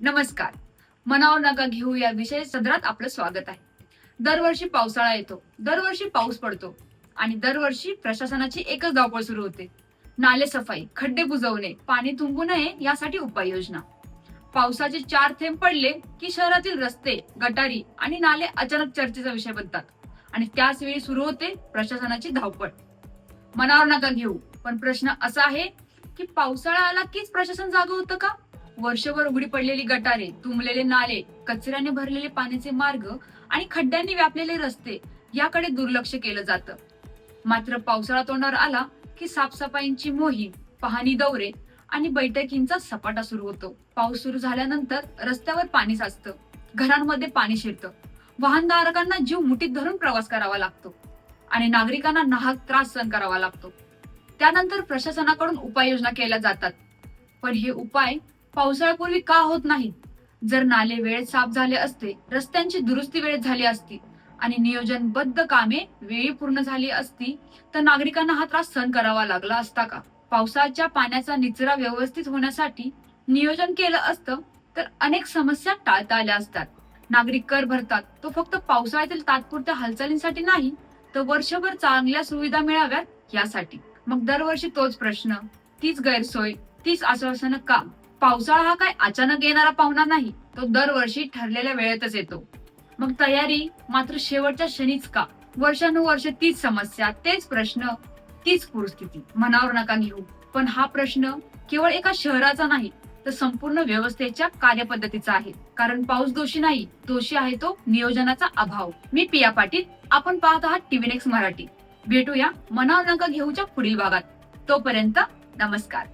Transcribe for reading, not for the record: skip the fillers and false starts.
नमस्कार. मनावर नका घेऊ या विषय सदरात आपलं स्वागत आहे. दरवर्षी पावसाळा येतो, दरवर्षी पाऊस पडतो आणि दरवर्षी प्रशासनाची एकच धावपळ सुरू होते. नाले सफाई, खड्डे बुजवणे, पाणी तुंबू नये यासाठी उपाययोजना. पावसाचे 4 थेंब पडले की शहरातील रस्ते, गटारी आणि नाले अचानक चर्चेचा विषय बनतात आणि त्याच वेळी सुरू होते प्रशासनाची धावपळ. मनावर नका घेऊ, पण प्रश्न असा आहे की पावसाळा आला कीच प्रशासन जागं होतं का? वर्षभर उघडी पडलेली गटारे, तुंबलेले नाले, कचऱ्याने भरलेले पाण्याचे मार्ग आणि खड्ड्यांनी व्यापलेले रस्ते याकडे दुर्लक्ष केलं जातं. मात्र पावसाळा तोंडावर आला की साफसफाईची मोहीम, पाहणी दौरे आणि बैठकींचा सपाटा सुरू होतो. पाऊस सुरू झाल्यानंतर रस्त्यावर पाणी साचतं, घरांमध्ये पाणी शिरतं, वाहनधारकांना जीव मुठीत धरून प्रवास करावा लागतो आणि नागरिकांना नाहक त्रास सहन करावा लागतो. त्यानंतर प्रशासनाकडून उपाययोजना केल्या जातात, पण हे उपाय पावसाळ्यापूर्वी का होत नाहीत? जर नाले वेळेत साफ झाले असते, रस्त्यांची दुरुस्ती वेळेत झाली असती आणि नियोजनबद्ध कामे वेळी पूर्ण झाली असती, तर नागरिकांना हा त्रास सहन करावा लागला असता का? पावसाच्या पाण्याचा निचरा व्यवस्थित होण्यासाठी नियोजन केलं असतं तर अनेक समस्या टाळता आल्या असतात. नागरिक कर भरतात तो फक्त पावसाळ्यातील तात्पुरत्या हालचालींसाठी नाही, तर वर्षभर चांगल्या सुविधा मिळाव्यात यासाठी. मग दरवर्षी तोच प्रश्न, तीच गैरसोय, तीच आश्वासनं का? पावसाळा हा काय अचानक येणारा पाहुणा नाही, तो दरवर्षी ठरलेल्या वेळेतच येतो. मग तयारी मात्र शेवटच्या क्षणीच का? वर्षानुवर्ष तीच समस्या, तेच प्रश्न, तीच परिस्थिती. मनावर नका घेऊ, पण हा प्रश्न केवळ एका शहराचा नाही, तर संपूर्ण व्यवस्थेच्या कार्यपद्धतीचा आहे. कारण पाऊस दोषी नाही, दोषी आहे तो नियोजनाचा अभाव. मी पिया पाटील, आपण पाहत आहात टीव्ही नेक्स्ट मराठी. भेटूया मनावर नका घेऊच्या पुढील भागात. तोपर्यंत नमस्कार.